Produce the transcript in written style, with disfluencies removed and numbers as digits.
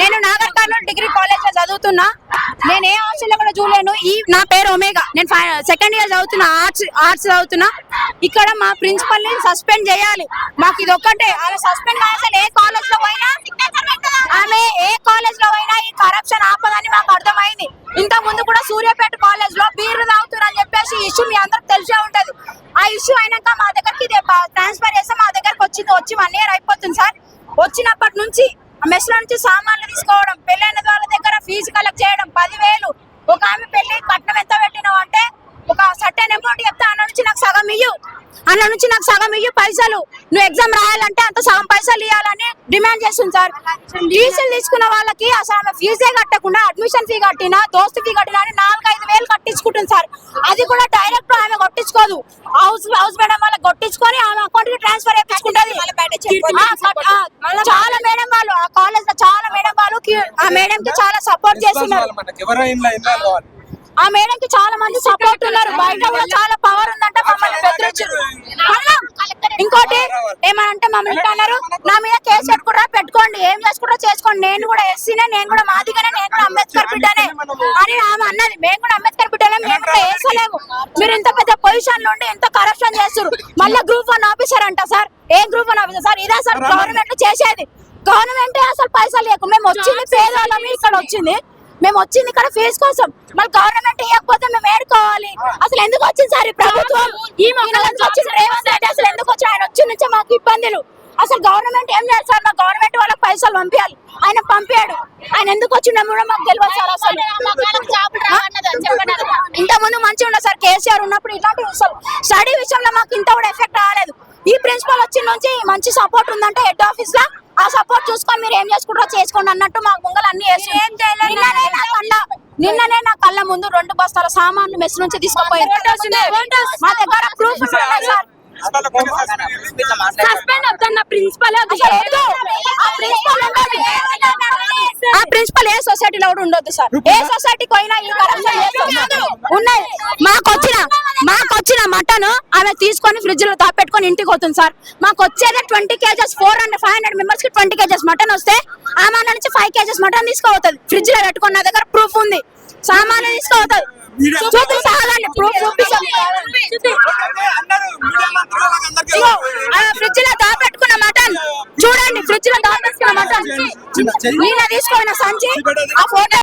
నేను Nagar Kurnool degree college లో చదువుతున్నా. నేను ఏ హాస్టల్లో కూడా చూడలేను. నా పేరు ఒమేగా. నేను సెకండ్ ఇయర్ చదువుతున్నా, ఆర్ట్స్ చదువుతున్నా. ఇక్కడ మా ప్రిన్సిపల్ ని సస్పెండ్ చేయాలి. మాకు ఇది ఒక్కటే. ఆమె సస్పెండ్ అసలు ఏ కాలేజ్ లో పోయినా, ఆమె ఏ కాలేజ్ లో పోయినా ఈ కరప్షన్ ఆపదని మాకు అర్థమైంది. ఇంత ముందు కూడా సూర్యాపేట కాలేజ్ లో బీర్లు తాగుతున్నారని చెప్పేసి ఇష్యూ మీ అందరికి తెలిసే ఉంటది. ఆ ఇష్యూ అయినాక మా దగ్గరికి ట్రాన్స్ఫర్ చేస్తే మా దగ్గరకు వచ్చి 1 year అయిపోతుంది సార్. వచ్చినప్పటి నుంచి మెస్ లో నుంచి సామాన్లు తీసుకోవడం, పెళ్ళైన వాళ్ళ దగ్గర ఫీజు కలెక్ట్ చేయడం 10,000. ఒక ఆమె పెళ్లి కట్నం ఎంత పెట్టినావు అంటే ఒక సర్టెన్ అమౌంట్ చెప్తే అన్న నుంచి నాకు సగం ఇయ్యు పైసలు, నువ్వు ఎగ్జామ్ రాయాలంటే అంత సగం పైసలు ఇవ్వాలని డిమాండ్ చేస్తుంది సార్. ఫీజులు తీసుకున్న వాళ్ళకి అసలు ఆమె ఫీజే కట్టకుండా అడ్మిషన్ ఫీ కట్టినా, దోస్తు ఫీ కట్టినా అని 4-5 వేలు కట్టించుకుంటుంది సార్. అది కూడా డైరెక్ట్ ఆమె కొట్టించుకోదు, హౌస్ మేడం వాళ్ళకి కొట్టించుకొని ఆమె అకౌంట్ కి ట్రాన్స్ఫర్ చేయించుకుంటది. చాలా మేడం వాళ్ళు ఆ కాలేజ్ లో చాలా మేడం వాళ్ళు ఆ మేడం కి చాలా సపోర్ట్ చేస్తున్నారు. ఆ మేడం కి చాలా మంది సపోర్ట్ ఉన్నారు. బయట కూడా చాలా పవర్ ఉందంట. మమ్మల్ని బెదిరించారు. ఇంకోటి ఏమనంటే మమ్మల్ని అన్నారు, నా మీద కేసు పెట్టుకోండి, ఏం చేసుకుంటా చేసుకోండి, నేను కూడా ఎస్సీనే, నేను కూడా మాదిగానే, నేను కూడా అంబేద్కర్ బిడ్డనే అని ఆమె అన్నది. మేము కూడా అంబేద్కర్ బిడ్డనే, మేము కూడా వేసలేము. మీరు ఇంత పెద్ద పొజిషన్ నుండి ఎంత కరప్షన్ చేస్తారు. మళ్ళీ గ్రూప్ 1 ఆఫీసర్ అంట సార్. ఏ గ్రూప్ 1 ఆఫీసర్ సార్? ఇదే సార్ గవర్నమెంట్ చేసేది. గవర్నమెంట్ అసలు పైసలు లేకు. మేము వచ్చింది పేదవాళ్ళమి, ఇక్కడ వచ్చింది మేము వచ్చింది ఇక్కడ ఫీజు కోసం. మళ్ళీ గవర్నమెంట్ ఇవ్వకపోతే మేము ఏడుకోవాలి. అసలు ఎందుకు వచ్చింది సార్ ఈ ప్రభుత్వం? వచ్చింది రేవంత్ రెడ్డి. అసలు ఎందుకు వచ్చి ఆయన వచ్చి నుంచే మాకు ఇబ్బందులు. అసలు గవర్నమెంట్ ఏం చేయాలి సార్? మా గవర్నమెంట్ వాళ్ళకి పైసలు పంపించాలి. ఆయన పంపాడు. ఆయన ఎందుకు వచ్చిండో కూడా మాకు తెలియదు సార్. అసలు ఇంత ముందు మంచిగా ఉండదు సార్. కేసీఆర్ ఉన్నప్పుడు ఇలాంటి స్టడీ విషయంలో మాకు ఇంత కూడా ఎఫెక్ట్ రాలేదు. ఈ ప్రిన్సిపల్ వచ్చిన నుంచి మంచి సపోర్ట్ ఉందంటే హెడ్ ఆఫీస్ లో, ఆ సపోర్ట్ చూసుకొని మీరు ఏం చేసుకుంటారో చేసుకోండి అన్నట్టు మాకు ముంగలు అన్ని నిన్ననే నా కళ్ళ ముందు 2 బస్తాల సామాన్లు మెస్ నుంచి తీసుకుపోయారు. మా దగ్గర ప్రూఫ్ ఉన్నాయి సార్. సస్పెండ్ అవుతున్న ప్రిన్సిపల్ ఆ ప్రిన్సిపల్ ఏ సొసైటీలో కూడా ఉండొద్దు సార్. ఏ సొసైటీకి పోయినా ఈ కరప్షన్ ఉన్నాయి. మాకు వచ్చిన మటన్ ఆమె తీసుకొని ఫ్రిడ్జ్ లో దాపెట్టుకొని ఇంటికి పోతుంది సార్. మాకు వచ్చేదే 20 kgs, 400-500 మెంబర్స్ కి 20 kgs మటన్ వస్తే ఆమె నుంచి 5 kgs మటన్ తీసుకోవద్దు. ఫ్రిడ్జ్ లో పెట్టుకుని నా దగ్గర ప్రూఫ్ ఉంది. సామాన్లు తీసుకోవద్దు. ఫ్రిడ్జ్ లో దాపెట్టుకున్న మటన్ చూడండి. ఫ్రిడ్జ్ లో దాపెట్టుకున్న మటన్ నేను తీసుకోయిన సంచి ఆ ఫోటో